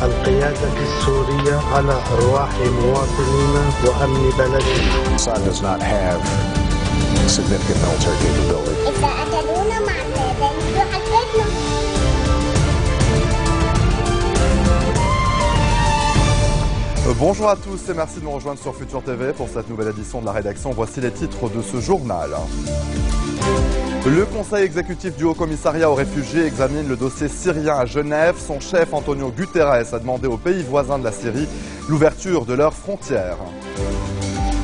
القيادة السورية على أرواح مواطنينا وأمن بلدنا. Assad does not have significant military capability. إذا قتلونا معتاداً يحددنا. Bonjour à tous et merci de nous rejoindre sur Futur TV pour cette nouvelle édition de la rédaction. Voici les titres de ce journal. Le Conseil exécutif du Haut-Commissariat aux réfugiés examine le dossier syrien à Genève. Son chef, Antonio Guterres, a demandé aux pays voisins de la Syrie l'ouverture de leurs frontières.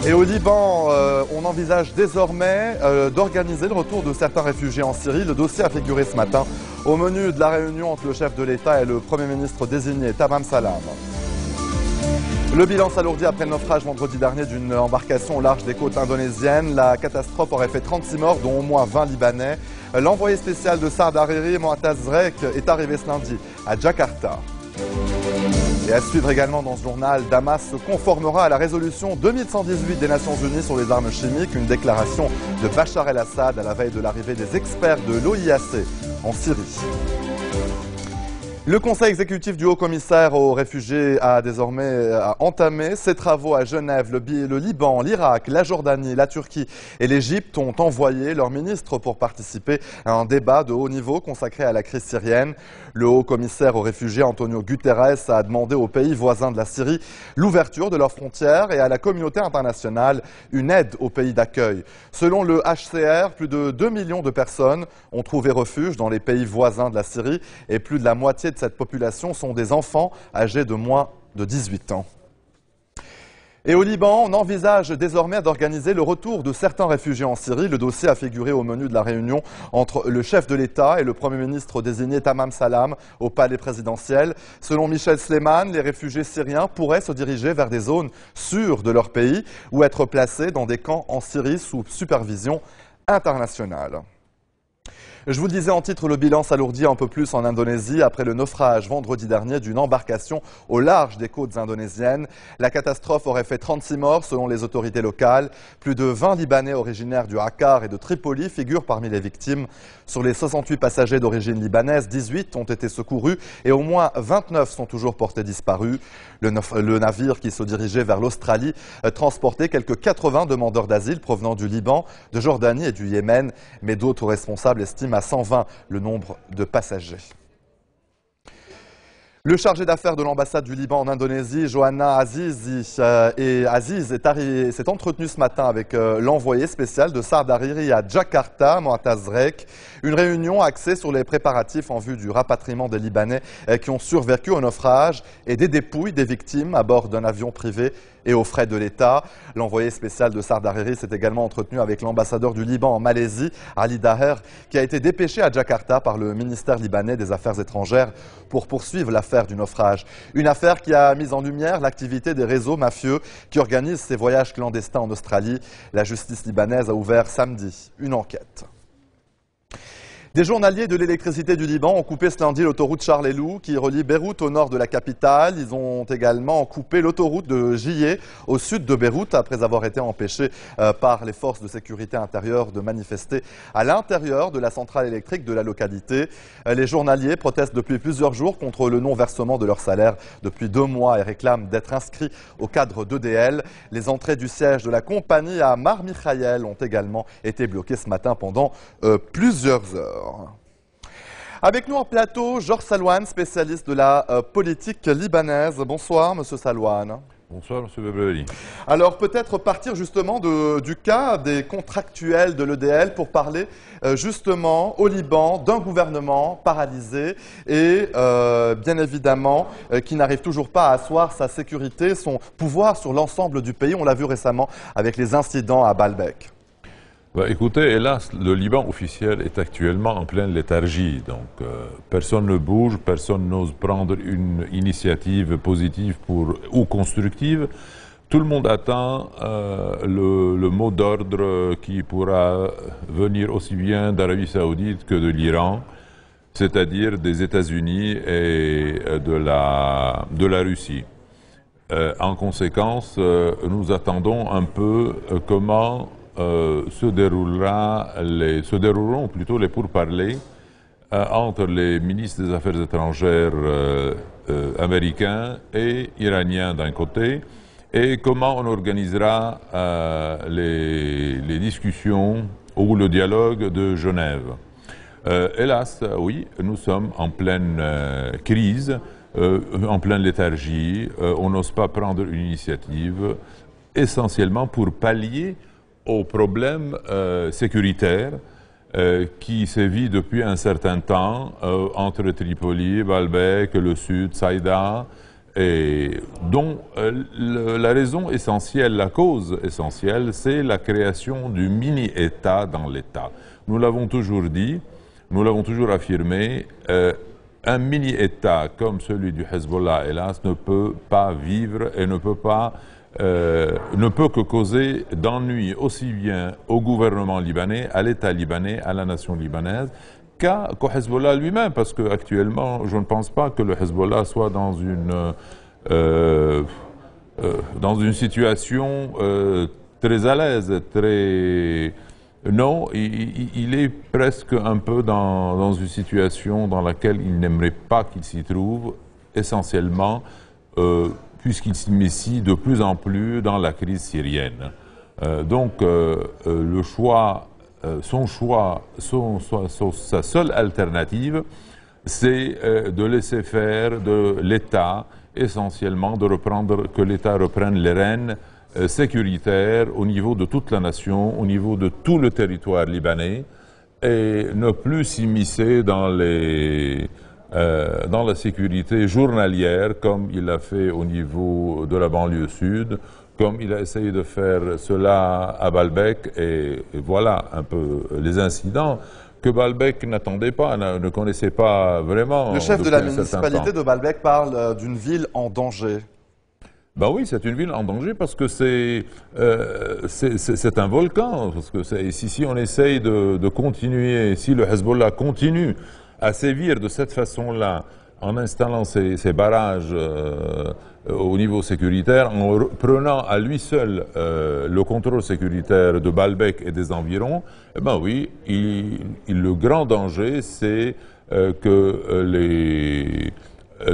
Et au Liban, on envisage désormais d'organiser le retour de certains réfugiés en Syrie. Le dossier a figuré ce matin au menu de la réunion entre le chef de l'État et le Premier ministre désigné, Tamam Salam. Le bilan s'alourdit après le naufrage vendredi dernier d'une embarcation au large des côtes indonésiennes. La catastrophe aurait fait 36 morts, dont au moins 20 Libanais. L'envoyé spécial de Saad Hariri, Moataz Zrek, est arrivé ce lundi à Jakarta. Et à suivre également dans ce journal, Damas se conformera à la résolution 2118 des Nations Unies sur les armes chimiques, une déclaration de Bachar el-Assad à la veille de l'arrivée des experts de l'OIAC en Syrie. Le Conseil exécutif du Haut-Commissaire aux réfugiés a désormais entamé ses travaux à Genève. Le Liban, l'Irak, la Jordanie, la Turquie et l'Égypte ont envoyé leurs ministres pour participer à un débat de haut niveau consacré à la crise syrienne. Le Haut-Commissaire aux réfugiés, Antonio Guterres, a demandé aux pays voisins de la Syrie l'ouverture de leurs frontières et à la communauté internationale une aide aux pays d'accueil. Selon le HCR, plus de 2 millions de personnes ont trouvé refuge dans les pays voisins de la Syrie et plus de la moitié de cette population sont des enfants âgés de moins de 18 ans. Et au Liban, on envisage désormais d'organiser le retour de certains réfugiés en Syrie. Le dossier a figuré au menu de la réunion entre le chef de l'État et le Premier ministre désigné Tamam Salam au palais présidentiel. Selon Michel Sleiman, les réfugiés syriens pourraient se diriger vers des zones sûres de leur pays ou être placés dans des camps en Syrie sous supervision internationale. Je vous le disais en titre, le bilan s'alourdit un peu plus en Indonésie après le naufrage vendredi dernier d'une embarcation au large des côtes indonésiennes. La catastrophe aurait fait 36 morts selon les autorités locales. Plus de 20 Libanais originaires du Dakar et de Tripoli figurent parmi les victimes. Sur les 68 passagers d'origine libanaise, 18 ont été secourus et au moins 29 sont toujours portés disparus. Le navire qui se dirigeait vers l'Australie transportait quelques 80 demandeurs d'asile provenant du Liban, de Jordanie et du Yémen, mais d'autres responsables estiment à 120 le nombre de passagers. Le chargé d'affaires de l'ambassade du Liban en Indonésie, Johanna Aziz, s'est entretenu ce matin avec l'envoyé spécial de Saad Hariri à Jakarta, Moataz Zrek. Une réunion axée sur les préparatifs en vue du rapatriement des Libanais qui ont survécu au naufrage et des dépouilles des victimes à bord d'un avion privé et aux frais de l'État. L'envoyé spécial de Saad Hariri s'est également entretenu avec l'ambassadeur du Liban en Malaisie, Ali Daher, qui a été dépêché à Jakarta par le ministère libanais des Affaires étrangères pour poursuivre l'affaire du naufrage. Une affaire qui a mis en lumière l'activité des réseaux mafieux qui organisent ces voyages clandestins en Australie. La justice libanaise a ouvert samedi une enquête. Des journaliers de l'électricité du Liban ont coupé ce lundi l'autoroute Charles-Elou qui relie Beyrouth au nord de la capitale. Ils ont également coupé l'autoroute de Jiyé au sud de Beyrouth après avoir été empêchés par les forces de sécurité intérieure de manifester à l'intérieur de la centrale électrique de la localité. Les journaliers protestent depuis plusieurs jours contre le non-versement de leur salaire depuis 2 mois et réclament d'être inscrits au cadre d'EDL. Les entrées du siège de la compagnie à Mar Mikhaël ont également été bloquées ce matin pendant plusieurs heures. Avec nous en plateau, Georges Salouane, spécialiste de la politique libanaise. Bonsoir, Monsieur Salouane. Bonsoir, M. Bebrelli. Alors peut-être partir justement du cas des contractuels de l'EDL pour parler justement au Liban d'un gouvernement paralysé et bien évidemment qui n'arrive toujours pas à asseoir sa sécurité, son pouvoir sur l'ensemble du pays. On l'a vu récemment avec les incidents à Baalbek. Écoutez, hélas, le Liban officiel est actuellement en pleine léthargie. Donc, personne ne bouge, personne n'ose prendre une initiative positive ou constructive. Tout le monde attend le mot d'ordre qui pourra venir aussi bien d'Arabie Saoudite que de l'Iran, c'est-à-dire des États-Unis et de la Russie. En conséquence, nous attendons un peu comment se dérouleront plutôt les pourparlers entre les ministres des Affaires étrangères américains et iraniens d'un côté, et comment on organisera les discussions ou le dialogue de Genève. Hélas, oui, nous sommes en pleine crise, en pleine léthargie, on n'ose pas prendre une initiative, essentiellement pour pallier aux problèmes sécuritaires qui sévit depuis un certain temps entre Tripoli, Baalbek, le sud, Saïda, et dont la raison essentielle, la cause essentielle, c'est la création du mini-État dans l'État. Nous l'avons toujours dit, nous l'avons toujours affirmé, un mini-État comme celui du Hezbollah, hélas, ne peut pas vivre et ne peut que causer d'ennuis aussi bien au gouvernement libanais, à l'État libanais, à la nation libanaise, qu'au Hezbollah lui-même, parce qu'actuellement, je ne pense pas que le Hezbollah soit dans une situation très à l'aise, très... Non, il est presque un peu dans une situation dans laquelle il n'aimerait pas qu'il s'y trouve, essentiellement puisqu'il s'immisce de plus en plus dans la crise syrienne. Donc le choix, sa seule alternative, c'est de laisser faire de l'État, essentiellement que l'État reprenne les rênes sécuritaires au niveau de toute la nation, au niveau de tout le territoire libanais, et ne plus s'immiscer dans la sécurité journalière, comme il l'a fait au niveau de la banlieue sud, comme il a essayé de faire cela à Baalbek, et voilà un peu les incidents que Baalbek n'attendait pas, ne connaissait pas vraiment. Le chef de la municipalité de Baalbek parle d'une ville en danger. Ben oui, c'est une ville en danger parce que c'est un volcan. Parce que si on essaye de continuer, si le Hezbollah continue à sévir de cette façon-là, en installant ces barrages au niveau sécuritaire, en prenant à lui seul le contrôle sécuritaire de Baalbek et des environs, eh ben oui, le grand danger, c'est que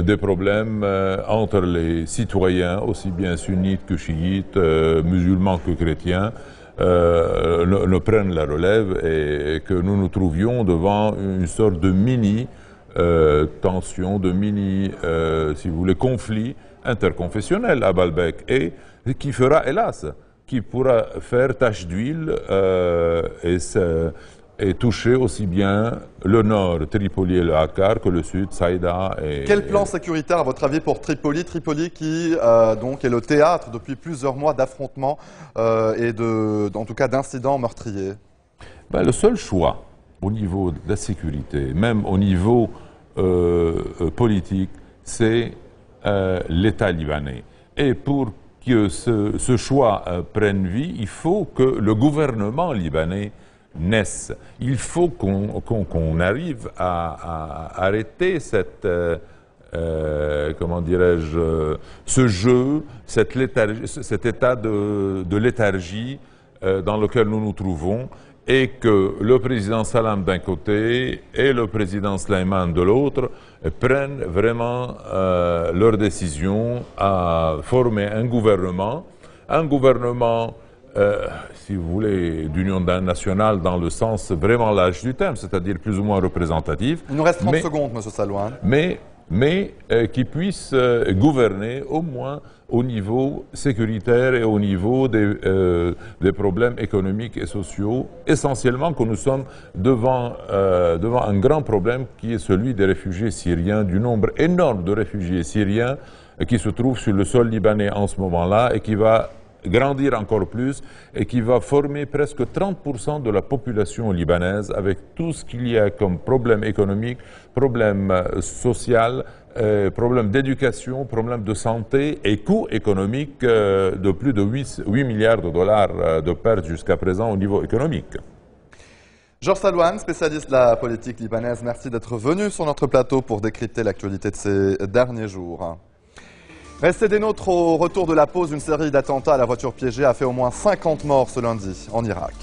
des problèmes entre les citoyens, aussi bien sunnites que chiites, musulmans que chrétiens, ne prennent la relève et que nous nous trouvions devant une sorte de mini-tension, de mini, si vous voulez, conflit interconfessionnel à Baalbek et qui fera, hélas, qui pourra faire tache d'huile et toucher aussi bien le nord, Tripoli et le Akkar, que le sud, Saïda. Quel plan sécuritaire, à votre avis, pour Tripoli? Tripoli qui donc est le théâtre depuis plusieurs mois d'affrontements et en tout cas d'incidents meurtriers. Ben, le seul choix au niveau de la sécurité, même au niveau politique, c'est l'État libanais. Et pour que ce choix prenne vie, il faut que le gouvernement libanais naisse. Il faut qu'on arrive à arrêter cette, comment dirais-je, ce jeu, cet état de léthargie dans lequel nous nous trouvons, et que le président Salam d'un côté et le président Sleiman de l'autre prennent vraiment leur décision à former un gouvernement si vous voulez, d'union nationale dans le sens vraiment large du terme, c'est-à-dire plus ou moins représentatif. Il nous reste 30 secondes, M. Salouane. Mais qui puisse gouverner au moins au niveau sécuritaire et au niveau des problèmes économiques et sociaux, essentiellement que nous sommes devant un grand problème qui est celui des réfugiés syriens, du nombre énorme de réfugiés syriens qui se trouvent sur le sol libanais en ce moment-là et qui va grandir encore plus et qui va former presque 30% de la population libanaise avec tout ce qu'il y a comme problème économique, problème social, problème d'éducation, problème de santé et coût économique de plus de 8 milliards de dollars de pertes jusqu'à présent au niveau économique. Georges Salouane, spécialiste de la politique libanaise, merci d'être venu sur notre plateau pour décrypter l'actualité de ces derniers jours. Restez des nôtres. Au retour de la pause, une série d'attentats à la voiture piégée a fait au moins 50 morts ce lundi en Irak.